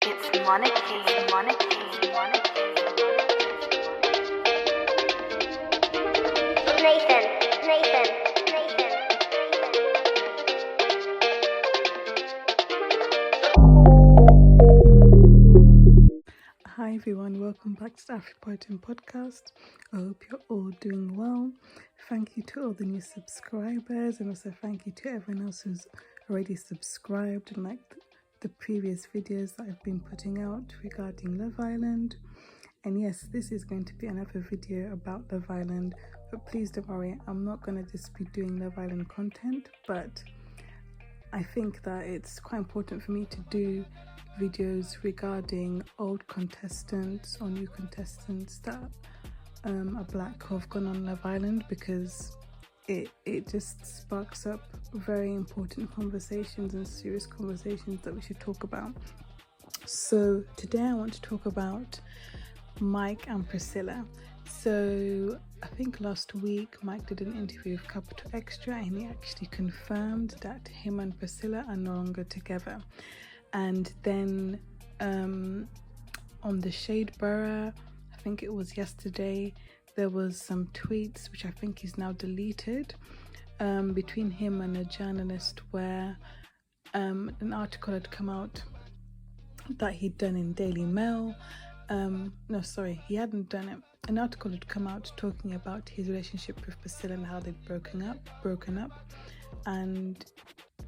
It's monarchy, monarchy, monarchy. Nathan. Hi everyone, welcome back to the Afropoetin podcast. I hope you're all doing well. Thank you to all the new subscribers, and also thank you to everyone else who's already subscribed and liked the previous videos that I've been putting out regarding Love Island. And yes, this is going to be another video about Love Island, but please don't worry, I'm not going to just be doing Love Island content, but I think that it's quite important for me to do videos regarding old contestants or new contestants that are black who have gone on Love Island, because it just sparks up very important conversations and serious conversations that we should talk about. So today I want to talk about Mike and Priscilla. So I think last week Mike did an interview with Capital Extra, and he actually confirmed that him and Priscilla are no longer together. And then on the Shade Borough, I think it was yesterday, there was some tweets which I think he's now deleted between him and a journalist, where an article had come out that he'd done in Daily Mail. He hadn't done it. An article had come out talking about his relationship with Priscilla and how they'd broken up. And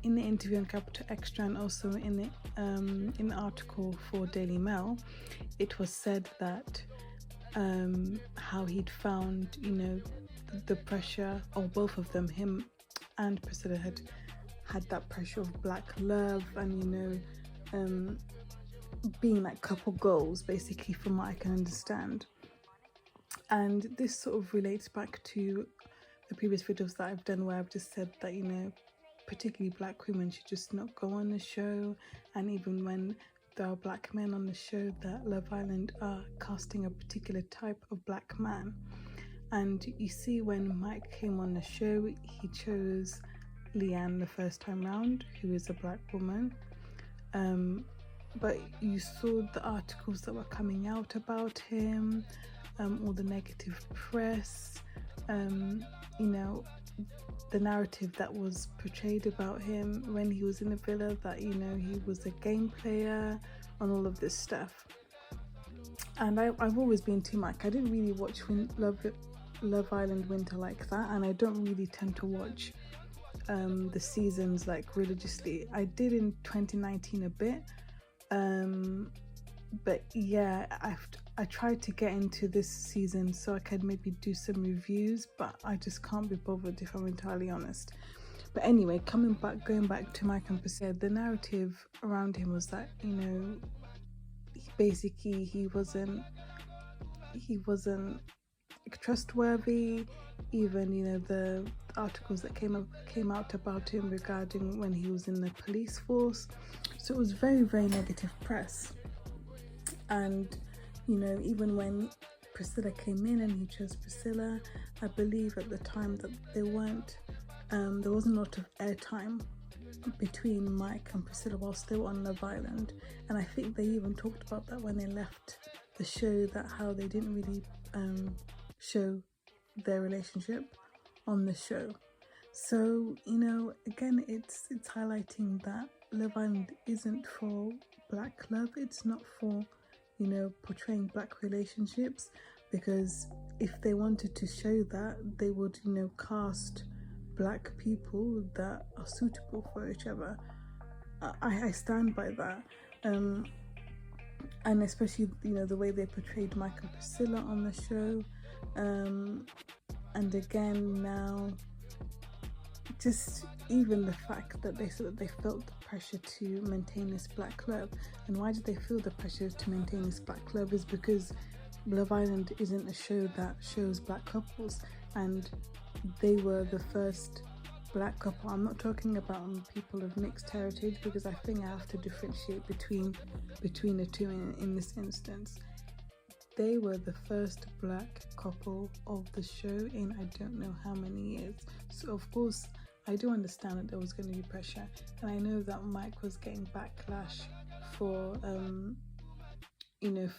in the interview on Capital Extra, and also in the article for Daily Mail, it was said that how he'd found, the pressure, or both of them, him and Priscilla, had that pressure of black love, and being like couple goals, basically, from what I can understand. And this sort of relates back to the previous videos that I've done, where I've just said that, particularly black women should just not go on the show. And even when there are black men on the show, that Love Island are casting a particular type of black man. And you see, when Mike came on the show, he chose Leanne the first time round, who is a black woman. But you saw the articles that were coming out about him, all the negative press, the narrative that was portrayed about him when he was in the villa, that he was a game player and all of this stuff. And I've always been too Mike. I didn't really watch Love Island Winter like that, and I don't really tend to watch the seasons like religiously. I did in 2019 a bit, but yeah, I tried to get into this season so I could maybe do some reviews, but I just can't be bothered, if I'm entirely honest. But anyway, going back to Mike and Priscilla, the narrative around him was that, basically he wasn't trustworthy. Even, the articles that came out about him regarding when he was in the police force. So it was very, very negative press. And even when Priscilla came in and he chose Priscilla, I believe at the time that there wasn't a lot of airtime between Mike and Priscilla whilst they were on Love Island. And I think they even talked about that when they left the show, that how they didn't really show their relationship on the show. So, again, it's highlighting that Love Island isn't for black love. It's not for portraying black relationships, because if they wanted to show that, they would cast black people that are suitable for each other. I stand by that, and especially the way they portrayed Mike and Priscilla on the show, and again now, just even the fact that they said that they felt the pressure to maintain this black love. And why did they feel the pressure to maintain this black love? Is because Love Island isn't a show that shows black couples, and they were the first black couple. I'm not talking about people of mixed heritage, because I think I have to differentiate between the two in this instance. They were the first black couple of the show in I don't know how many years. So of course I do understand that there was going to be pressure, and I know that Mike was getting backlash for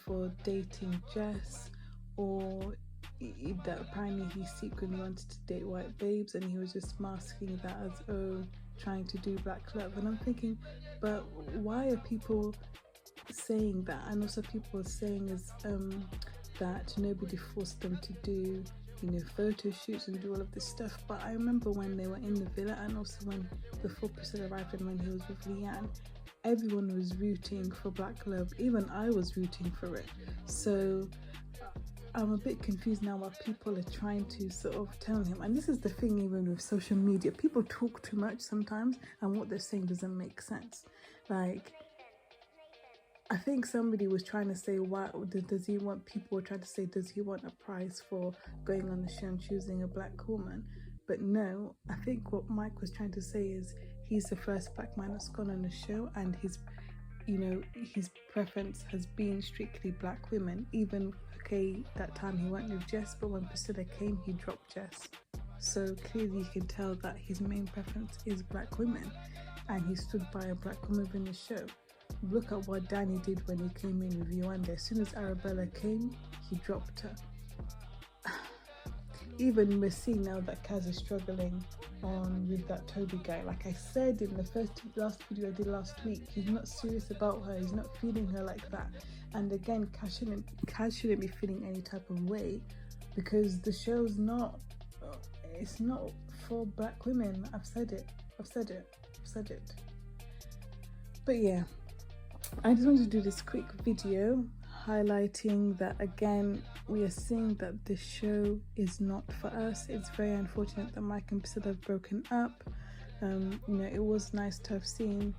for dating Jess, or that apparently he secretly wanted to date white babes and he was just masking that as trying to do black love. And I'm thinking, but why are people saying that? And also people are saying is that nobody forced them to do photo shoots and do all of this stuff. But I remember when they were in the villa, and also before Priscilla arrived and when he was with Leanne, everyone was rooting for black love. Even I was rooting for it. So I'm a bit confused now what people are trying to sort of tell him. And this is the thing, even with social media, people talk too much sometimes and what they're saying doesn't make sense. Like, I think somebody was trying to say, why does he want, people were trying to say, does he want a prize for going on the show and choosing a black woman? But no, I think what Mike was trying to say is he's the first black man that's gone on the show, and his preference has been strictly black women. Even, okay, that time he went with Jess, but when Priscilla came, he dropped Jess. So clearly you can tell that his main preference is black women, and he stood by a black woman in the show. Look at what Danny did when he came in with Yolanda. As soon as Arabella came, he dropped her. Even we're seeing now that Kaz is struggling with that Toby guy. Like I said in the last video I did last week, he's not serious about her. He's not feeling her like that. And again, Kaz shouldn't be feeling any type of way, because the show's not. It's not for black women. I've said it. But yeah, I just wanted to do this quick video highlighting that again we are seeing that the show is not for us. It's very unfortunate that Mike and Priscilla have broken up. It was nice to have seen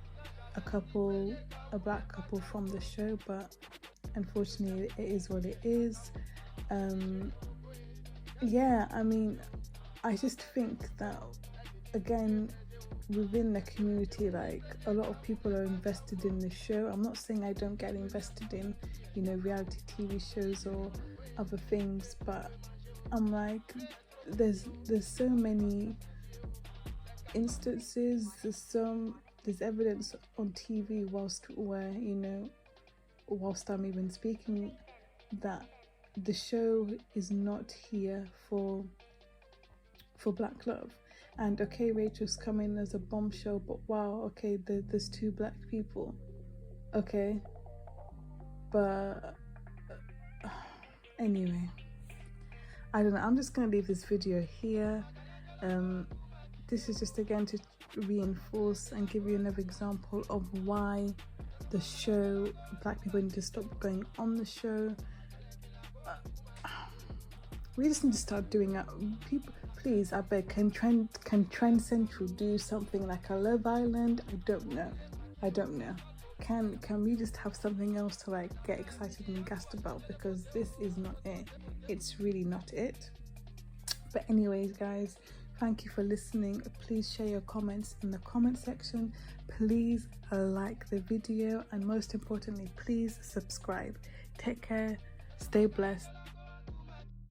a black couple from the show, but unfortunately it is what it is. I just think that again, within the community, like, a lot of people are invested in the show. I'm not saying I don't get invested in reality TV shows or other things, but I'm like, there's so many instances, there's evidence on TV whilst I'm even speaking, that the show is not here for black love. And okay, Rachel's coming as a bombshell, but wow, okay, there's two black people, okay, but anyway, I don't know, I'm just gonna leave this video here. This is just again to reinforce and give you another example of why the show, black people need to stop going on the show. We just need to start doing it. People, please, I beg, can Trend Central do something like a Love Island? I don't know. Can we just have something else to like get excited and gassed about, because this is not it. It's really not it. But anyways, guys, thank you for listening. Please share your comments in the comment section. Please like the video, and most importantly, please subscribe. Take care. Stay blessed.